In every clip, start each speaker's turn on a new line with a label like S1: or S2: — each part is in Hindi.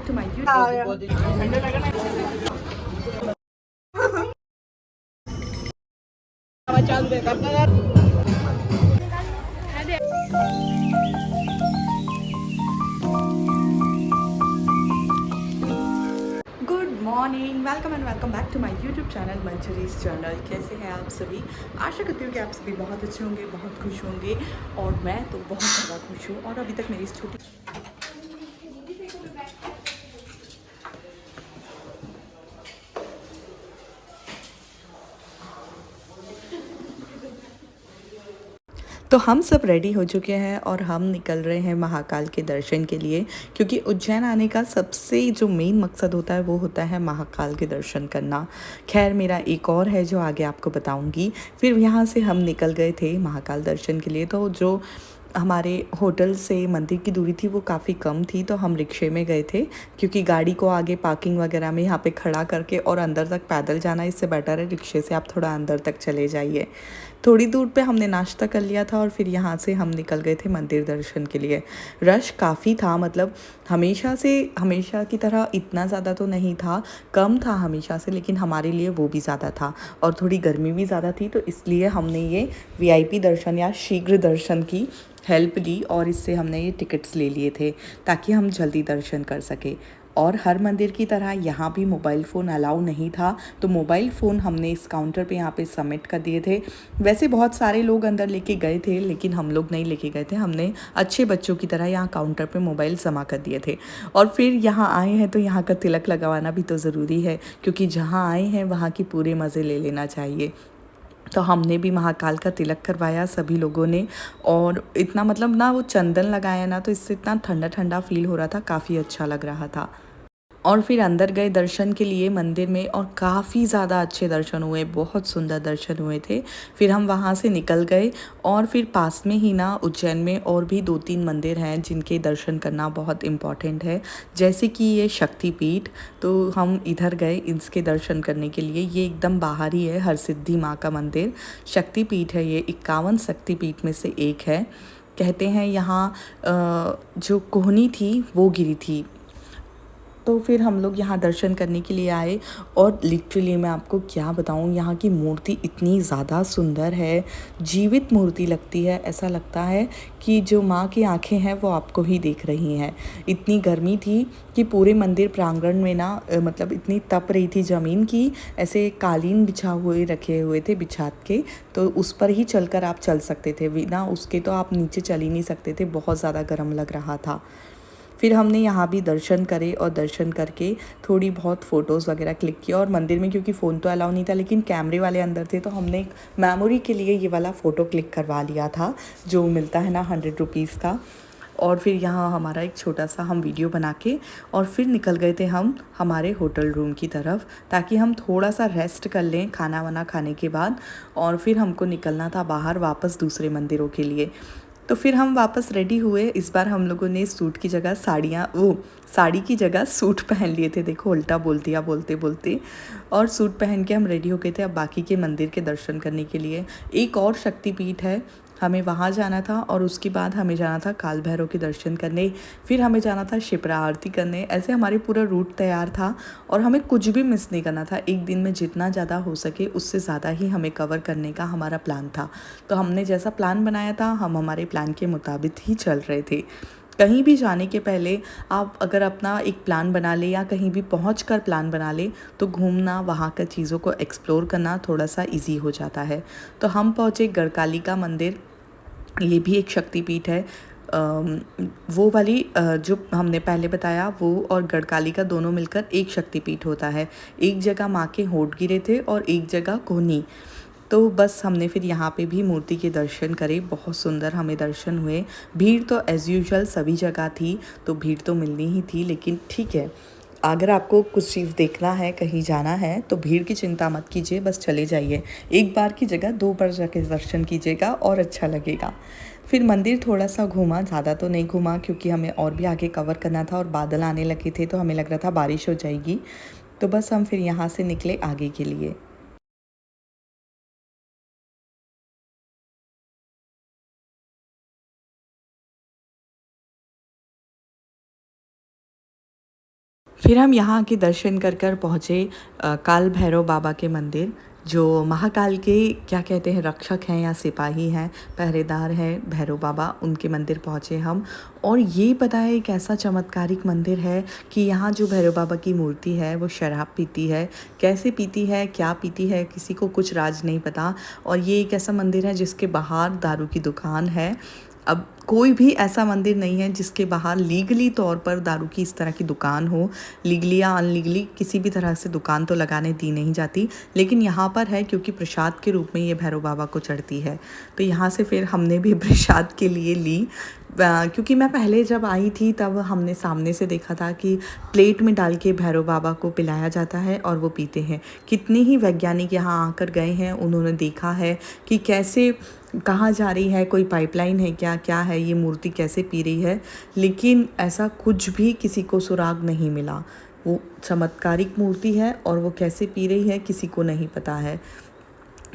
S1: back to my YouTube. Good morning, welcome and welcome back to my YouTube channel Manjari's channel. कैसे हैं आप सभी? आशा करती हूँ कि आप सभी बहुत अच्छे होंगे, बहुत खुश होंगे और मैं तो बहुत ज़्यादा खुश हूँ। और अभी तक मेरी इस छोटी तो हम सब रेडी हो चुके हैं और हम निकल रहे हैं महाकाल के दर्शन के लिए, क्योंकि उज्जैन आने का सबसे जो मेन मकसद होता है वो होता है महाकाल के दर्शन करना। खैर मेरा एक और है जो आगे आपको बताऊंगी। फिर यहाँ से हम निकल गए थे महाकाल दर्शन के लिए। तो जो हमारे होटल से मंदिर की दूरी थी वो काफ़ी कम थी, तो हम रिक्शे में गए थे, क्योंकि गाड़ी को आगे पार्किंग वगैरह में यहाँ पे खड़ा करके और अंदर तक पैदल जाना इससे बेटर है रिक्शे से आप थोड़ा अंदर तक चले जाइए। थोड़ी दूर पे हमने नाश्ता कर लिया था और फिर यहाँ से हम निकल गए थे मंदिर दर्शन के लिए। रश काफ़ी था, मतलब हमेशा की तरह इतना ज़्यादा तो नहीं था, कम था हमेशा से, लेकिन हमारे लिए वो भी ज़्यादा था और थोड़ी गर्मी भी ज़्यादा थी। तो इसलिए हमने ये वीआईपी दर्शन या शीघ्र दर्शन की हेल्प ली और इससे हमने ये टिकट्स ले लिए थे ताकि हम जल्दी दर्शन कर सके। और हर मंदिर की तरह यहाँ भी मोबाइल फ़ोन अलाउ नहीं था, तो मोबाइल फ़ोन हमने इस काउंटर पे यहाँ पे सबमिट कर दिए थे। वैसे बहुत सारे लोग अंदर लेके गए थे, लेकिन हम लोग नहीं लेके गए थे। हमने अच्छे बच्चों की तरह यहाँ काउंटर पे मोबाइल जमा कर दिए थे। और फिर यहाँ आए हैं तो यहाँ का तिलक लगवाना भी तो ज़रूरी है, क्योंकि जहाँ आए हैं वहाँ की पूरे मज़े ले लेना चाहिए। तो हमने भी महाकाल का तिलक करवाया सभी लोगों ने। और इतना मतलब ना वो चंदन लगाया ना, तो इससे इतना ठंडा ठंडा फील हो रहा था, काफ़ी अच्छा लग रहा था। और फिर अंदर गए दर्शन के लिए मंदिर में और काफ़ी ज़्यादा अच्छे दर्शन हुए, बहुत सुंदर दर्शन हुए थे। फिर हम वहाँ से निकल गए और फिर पास में ही ना उज्जैन में और भी 2-3 मंदिर हैं जिनके दर्शन करना बहुत इम्पॉर्टेंट है, जैसे कि ये शक्तिपीठ। तो हम इधर गए इसके दर्शन करने के लिए। ये एकदम बाहर ही है, हरसिद्धि माँ का मंदिर शक्तिपीठ है। ये 51 शक्तिपीठ में से एक है। कहते हैं यहाँ जो कोहनी थी वो गिरी थी। तो फिर हम लोग यहाँ दर्शन करने के लिए आए और लिटरली मैं आपको क्या बताऊँ, यहाँ की मूर्ति इतनी ज़्यादा सुंदर है, जीवित मूर्ति लगती है। ऐसा लगता है कि जो माँ की आंखें हैं वो आपको ही देख रही हैं। इतनी गर्मी थी कि पूरे मंदिर प्रांगण में ना मतलब इतनी तप रही थी ज़मीन की, ऐसे कालीन बिछा हुए रखे हुए थे बिछा के, तो उस पर ही चलकर आप चल सकते थे, बिना उसके तो आप नीचे चल ही नहीं सकते थे, बहुत ज़्यादा गर्म लग रहा था। फिर हमने यहाँ भी दर्शन करे और दर्शन करके थोड़ी बहुत फ़ोटोज़ वगैरह क्लिक किया। और मंदिर में क्योंकि फ़ोन तो अलाउ नहीं था, लेकिन कैमरे वाले अंदर थे, तो हमने एक मेमोरी के लिए ये वाला फ़ोटो क्लिक करवा लिया था, जो मिलता है ना 100 रुपीज़ का। और फिर यहाँ हमारा एक छोटा सा हम वीडियो बना के और फिर निकल गए थे हम हमारे होटल रूम की तरफ, ताकि हम थोड़ा सा रेस्ट कर लें खाना वाना खाने के बाद। और फिर हमको निकलना था बाहर वापस दूसरे मंदिरों के लिए। तो फिर हम वापस रेडी हुए। इस बार हम लोगों ने सूट की जगह साड़ी की जगह सूट पहन लिए थे। देखो उल्टा बोल दिया बोलते बोलते। और सूट पहन के हम रेडी हो गए थे अब बाकी के मंदिर के दर्शन करने के लिए। एक और शक्तिपीठ है, हमें वहाँ जाना था और उसके बाद हमें जाना था काल भैरव के दर्शन करने। फिर हमें जाना था शिप्रा आरती करने। ऐसे हमारे पूरा रूट तैयार था और हमें कुछ भी मिस नहीं करना था। एक दिन में जितना ज़्यादा हो सके उससे ज़्यादा ही हमें कवर करने का हमारा प्लान था। तो हमने जैसा प्लान बनाया था हम हमारे प्लान के मुताबिक ही चल रहे थे। कहीं भी जाने के पहले आप अगर अपना एक प्लान बना ले या कहीं भी पहुँच कर प्लान बना ले, तो घूमना वहाँ का चीज़ों को एक्सप्लोर करना थोड़ा सा इजी हो जाता है। तो हम पहुँचे गढ़कालिका मंदिर, ये भी एक शक्तिपीठ है। वो वाली जो हमने पहले बताया वो और गढ़कालिका दोनों मिलकर एक शक्तिपीठ होता है। एक जगह माँ के होंठ गिरे थे और एक जगह कोहनी। तो बस हमने फिर यहाँ पे भी मूर्ति के दर्शन करे, बहुत सुंदर हमें दर्शन हुए। भीड़ तो एज़ यूजुअल सभी जगह थी, तो भीड़ तो मिलनी ही थी, लेकिन ठीक है, अगर आपको कुछ चीज़ देखना है, कहीं जाना है, तो भीड़ की चिंता मत कीजिए, बस चले जाइए। एक बार की जगह 2 बार जाके दर्शन कीजिएगा और अच्छा लगेगा। फिर मंदिर थोड़ा सा घूमा, ज़्यादा तो नहीं घूमा, क्योंकि हमें और भी आगे कवर करना था और बादल आने लगे थे, तो हमें लग रहा था बारिश हो जाएगी। तो बस हम फिर यहाँ से निकले आगे के लिए। फिर हम यहाँ के दर्शन कर कर पहुँचे काल भैरव बाबा के मंदिर, जो महाकाल के क्या कहते हैं रक्षक हैं या सिपाही हैं, पहरेदार हैं भैरव बाबा, उनके मंदिर पहुँचे हम। और ये पता है एक ऐसा चमत्कारिक मंदिर है कि यहाँ जो भैरव बाबा की मूर्ति है वो शराब पीती है। कैसे पीती है, क्या पीती है, किसी को कुछ राज नहीं पता। और ये एक ऐसा मंदिर है जिसके बाहर दारू की दुकान है। अब कोई भी ऐसा मंदिर नहीं है जिसके बाहर लीगली तौर पर दारू की इस तरह की दुकान हो। लीगली या अनलीगली किसी भी तरह से दुकान तो लगाने दी नहीं जाती, लेकिन यहाँ पर है क्योंकि प्रसाद के रूप में ये भैरव बाबा को चढ़ती है। तो यहाँ से फिर हमने भी प्रसाद के लिए ली, क्योंकि मैं पहले जब आई थी तब हमने सामने से देखा था कि प्लेट में डाल के भैरव बाबा को पिलाया जाता है और वो पीते हैं। कितने ही वैज्ञानिक यहाँ आकर गए हैं, उन्होंने देखा है कि कैसे कहाँ जा रही है, कोई पाइपलाइन है क्या, क्या है, ये मूर्ति कैसे पी रही है, लेकिन ऐसा कुछ भी किसी को सुराग नहीं मिला। वो चमत्कारिक मूर्ति है और वो कैसे पी रही है किसी को नहीं पता है।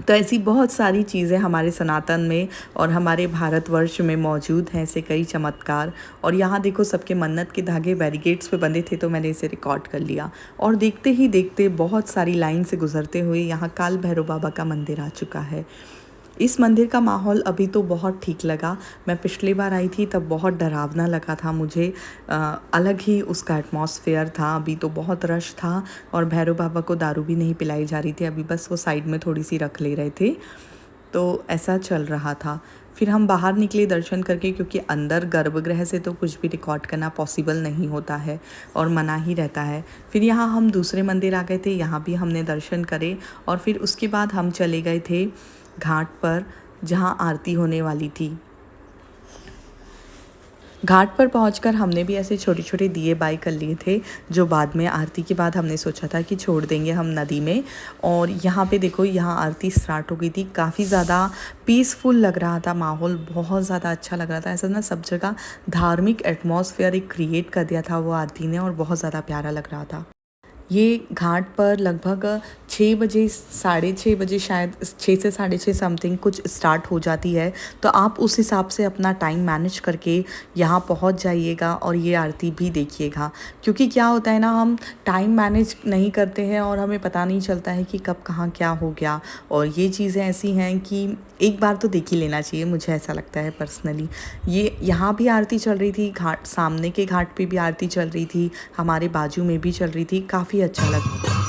S1: तो ऐसी बहुत सारी चीज़ें हमारे सनातन में और हमारे भारतवर्ष में मौजूद हैं, ऐसे कई चमत्कार। और यहाँ देखो सबके मन्नत के धागे बैरिकेड्स पे बंधे थे, तो मैंने इसे रिकॉर्ड कर लिया। और देखते ही देखते बहुत सारी लाइन से गुजरते हुए यहाँ काल भैरव बाबा का मंदिर आ चुका है। इस मंदिर का माहौल अभी तो बहुत ठीक लगा। मैं पिछली बार आई थी तब बहुत डरावना लगा था मुझे, अलग ही उसका एटमॉस्फेयर था। अभी तो बहुत रश था और भैरव बाबा को दारू भी नहीं पिलाई जा रही थी, अभी बस वो साइड में थोड़ी सी रख ले रहे थे, तो ऐसा चल रहा था। फिर हम बाहर निकले दर्शन करके, क्योंकि अंदर गर्भगृह से तो कुछ भी रिकॉर्ड करना पॉसिबल नहीं होता है और मना ही रहता है। फिर यहाँ हम दूसरे मंदिर आ गए थे, यहाँ भी हमने दर्शन करे और फिर उसके बाद हम चले गए थे घाट पर जहाँ आरती होने वाली थी। घाट पर पहुंचकर हमने भी ऐसे छोटे छोटे दिए बाय कर लिए थे, जो बाद में आरती के बाद हमने सोचा था कि छोड़ देंगे हम नदी में। और यहाँ पे देखो, यहाँ आरती स्टार्ट हो गई थी। काफ़ी ज़्यादा पीसफुल लग रहा था माहौल, बहुत ज़्यादा अच्छा लग रहा था। ऐसा ना सब जगह धार्मिक एटमॉस्फेयर एक क्रिएट कर दिया था वो आरती ने, और बहुत ज़्यादा प्यारा लग रहा था। ये घाट पर लगभग 6 बजे, 6:30 बजे, शायद 6 से 6:30 समथिंग कुछ स्टार्ट हो जाती है। तो आप उस हिसाब से अपना टाइम मैनेज करके यहाँ पहुँच जाइएगा और ये आरती भी देखिएगा। क्योंकि क्या होता है ना, हम टाइम मैनेज नहीं करते हैं और हमें पता नहीं चलता है कि कब कहाँ क्या हो गया। और ये चीज़ें ऐसी हैं कि एक बार तो देख ही लेना चाहिए, मुझे ऐसा लगता है पर्सनली। ये यहाँ भी आरती चल रही थी, घाट सामने के घाट पे भी आरती चल रही थी, हमारे बाजू में भी चल रही थी, काफ़ी अच्छा लगा।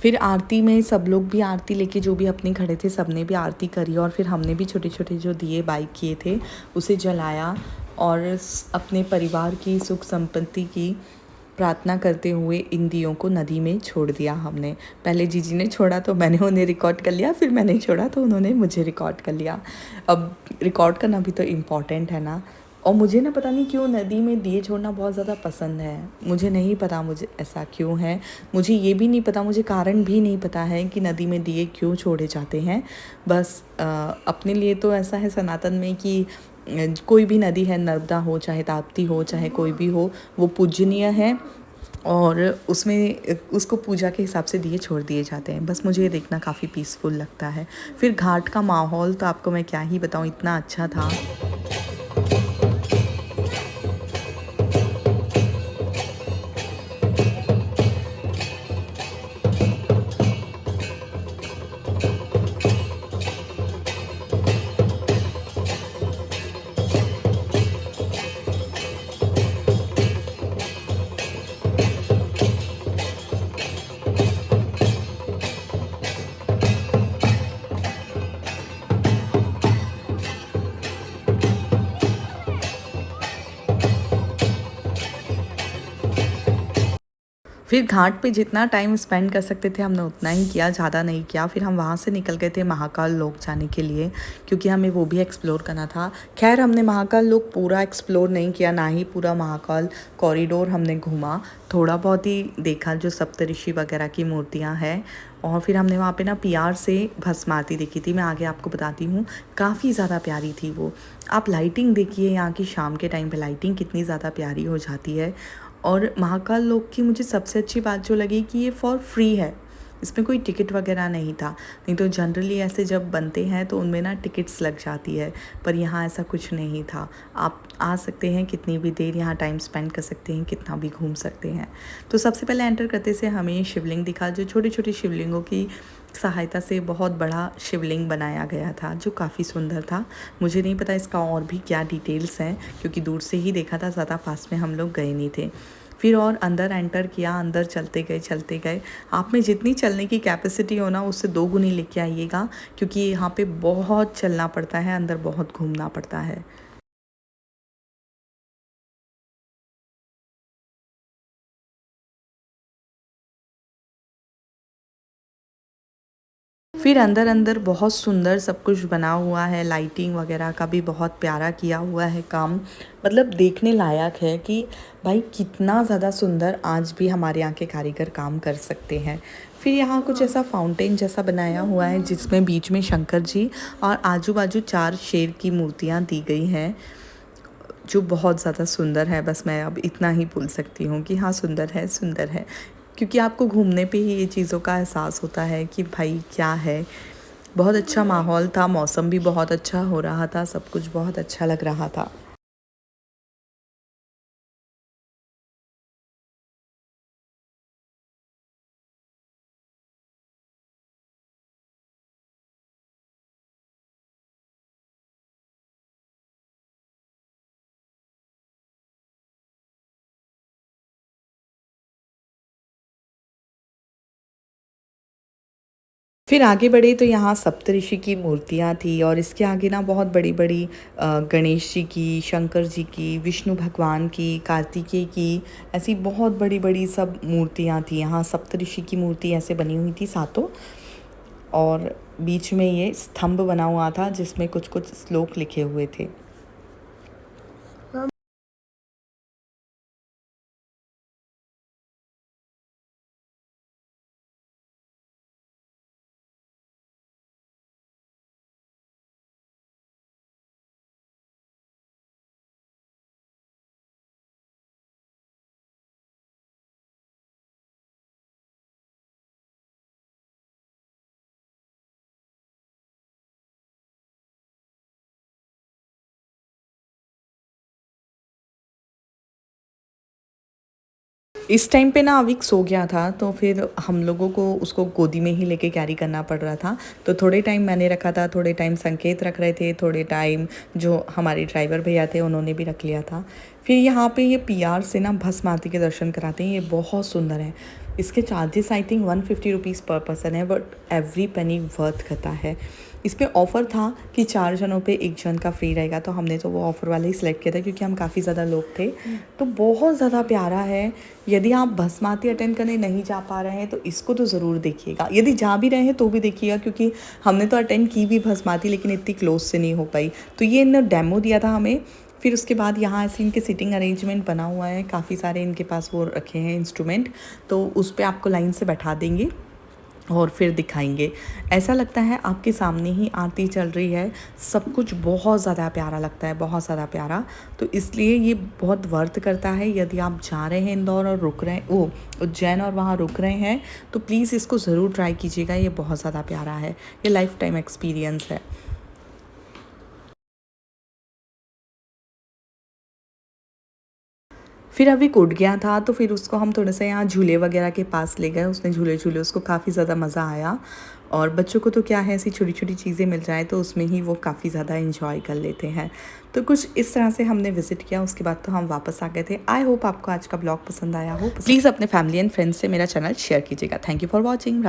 S1: फिर आरती में सब लोग भी आरती लेके, जो भी अपने खड़े थे सबने भी आरती करी, और फिर हमने भी छोटे छोटे जो दिए बाई किए थे उसे जलाया और अपने परिवार की सुख संपत्ति की प्रार्थना करते हुए इन दियों को नदी में छोड़ दिया हमने। पहले जीजी ने छोड़ा तो मैंने उन्हें रिकॉर्ड कर लिया, फिर मैंने छोड़ा तो उन्होंने मुझे रिकॉर्ड कर लिया। अब रिकॉर्ड करना भी तो इम्पॉर्टेंट है ना। और मुझे ना पता नहीं क्यों नदी में दिए छोड़ना बहुत ज़्यादा पसंद है, मुझे नहीं पता मुझे ऐसा क्यों है। मुझे ये भी नहीं पता, मुझे कारण भी नहीं पता है कि नदी में दिए क्यों छोड़े जाते हैं। बस अपने लिए तो ऐसा है सनातन में कि कोई भी नदी है, नर्मदा हो चाहे ताप्ती हो चाहे कोई भी हो, वो पूजनीय है और उसमें उसको पूजा के हिसाब से दिए छोड़ दिए जाते हैं। बस मुझे ये देखना काफ़ी पीसफुल लगता है। फिर घाट का माहौल तो आपको मैं क्या ही बताऊँ, इतना अच्छा था। फिर घाट पे जितना टाइम स्पेंड कर सकते थे हमने उतना ही किया, ज़्यादा नहीं किया। फिर हम वहाँ से निकल गए थे महाकाल लोक जाने के लिए, क्योंकि हमें वो भी एक्सप्लोर करना था। खैर हमने महाकाल लोक पूरा एक्सप्लोर नहीं किया, ना ही पूरा महाकाल कॉरिडोर हमने घूमा, थोड़ा बहुत ही देखा जो सप्तऋषि वगैरह की मूर्तियाँ हैं। और फिर हमने वहाँ पे ना पीआर से भस्म आरती देखी थी, मैं आगे आपको बताती हूँ। काफ़ी ज़्यादा प्यारी थी वो। आप लाइटिंग देखिए यहाँ की, शाम के टाइम पे लाइटिंग कितनी ज़्यादा प्यारी हो जाती है। और महाकाल लोक की मुझे सबसे अच्छी बात जो लगी कि ये फॉर फ्री है, इसमें कोई टिकट वगैरह नहीं था। नहीं तो जनरली ऐसे जब बनते हैं तो उनमें ना टिकट्स लग जाती है, पर यहाँ ऐसा कुछ नहीं था। आप आ सकते हैं, कितनी भी देर यहाँ टाइम स्पेंड कर सकते हैं, कितना भी घूम सकते हैं। तो सबसे पहले एंटर करते से हमें शिवलिंग दिखा, जो छोटे छोटे शिवलिंगों की सहायता से बहुत बड़ा शिवलिंग बनाया गया था, जो काफ़ी सुंदर था। मुझे नहीं पता इसका और भी क्या डिटेल्स हैं, क्योंकि दूर से ही देखा था, ज़्यादा पास में हम लोग गए नहीं थे। फिर और अंदर एंटर किया, अंदर चलते गए। आप में जितनी चलने की कैपेसिटी हो ना, उससे 2 गुनी लेके आइएगा, क्योंकि यहाँ पे बहुत चलना पड़ता है, अंदर बहुत घूमना पड़ता है। फिर अंदर बहुत सुंदर सब कुछ बना हुआ है, लाइटिंग वगैरह का भी बहुत प्यारा किया हुआ है काम। मतलब देखने लायक है कि भाई कितना ज़्यादा सुंदर आज भी हमारे यहाँ के कारीगर काम कर सकते हैं। फिर यहाँ कुछ ऐसा फाउंटेन जैसा बनाया हुआ है, जिसमें बीच में शंकर जी और आजू बाजू 4 शेर की मूर्तियाँ दी गई हैं, जो बहुत ज़्यादा सुंदर है। बस मैं अब इतना ही बोल सकती हूँ कि हाँ, सुंदर है, सुंदर है। क्योंकि आपको घूमने पे ही ये चीज़ों का एहसास होता है कि भाई क्या है। बहुत अच्छा माहौल था, मौसम भी बहुत अच्छा हो रहा था, सब कुछ बहुत अच्छा लग रहा था। फिर आगे बढ़े तो यहाँ सप्तऋषि की मूर्तियाँ थी, और इसके आगे ना बहुत बड़ी-बड़ी गणेश जी की, शंकर जी की, विष्णु भगवान की, कार्तिकेय की, ऐसी बहुत बड़ी-बड़ी सब मूर्तियाँ थी। यहाँ सप्तऋषि की मूर्ति ऐसे बनी हुई थी सातों, और बीच में ये स्तंभ बना हुआ था जिसमें कुछ-कुछ श्लोक लिखे हुए थे। इस टाइम पे ना अविक सो गया था, तो फिर हम लोगों को उसको गोदी में ही लेके कैरी करना पड़ रहा था। तो थोड़े टाइम मैंने रखा था, थोड़े टाइम संकेत रख रहे थे, थोड़े टाइम जो हमारे ड्राइवर भैया थे उन्होंने भी रख लिया था। फिर यहाँ पे ये पीआर से ना भस्म आरती के दर्शन कराते हैं, ये बहुत सुंदर है। इसके चार्जेस आई थिंक 150 रुपीज़ पर पर्सन है, बट एवरी पेनी वर्थ करता है। इस पे ऑफ़र था कि 4 जनों पे 1 जन का फ्री रहेगा, तो हमने तो वो ऑफ़र वाला ही सिलेक्ट किया था, क्योंकि हम काफ़ी ज़्यादा लोग थे। तो बहुत ज़्यादा प्यारा है। यदि आप भस्म आरती अटेंड करने नहीं जा पा रहे हैं तो इसको तो ज़रूर देखिएगा। यदि जा भी रहे हैं तो भी देखिएगा, क्योंकि हमने तो अटेंड की भी भस्म आरती, लेकिन इतनी क्लोज से नहीं हो पाई। तो ये इन्होंने डेमो दिया था हमें। फिर उसके बाद यहाँ ऐसे इनके सीटिंग अरेंजमेंट बना हुआ है, काफ़ी सारे इनके पास वो रखे हैं इंस्ट्रूमेंट, तो उस पे आपको लाइन से बैठा देंगे और फिर दिखाएंगे। ऐसा लगता है आपके सामने ही आरती चल रही है। सब कुछ बहुत ज़्यादा प्यारा लगता है, बहुत ज़्यादा प्यारा। तो इसलिए ये बहुत वर्थ करता है। यदि आप जा रहे हैं इंदौर और रुक रहे हैं, वो उज्जैन और वहाँ रुक रहे हैं, तो प्लीज़ इसको ज़रूर ट्राई कीजिएगा। ये बहुत ज़्यादा प्यारा है, ये लाइफ टाइम एक्सपीरियंस है। फिर अभी उठ गया था, तो फिर उसको हम थोड़ा-सा यहाँ झूले वगैरह के पास ले गए। उसने झूले झूले, उसको काफ़ी ज़्यादा मज़ा आया। और बच्चों को तो क्या है, ऐसी छोटी-छोटी चीज़ें मिल जाएँ तो उसमें ही वो काफ़ी ज़्यादा एन्जॉय कर लेते हैं। तो कुछ इस तरह से हमने विज़िट किया, उसके बाद तो हम वापस आ गए थे। आई होप आपको आज का ब्लॉग पसंद आया हो। प्लीज़ अपने फैमिली एंड फ्रेंड्स से मेरा चैनल शेयर कीजिएगा। Thank you for watching.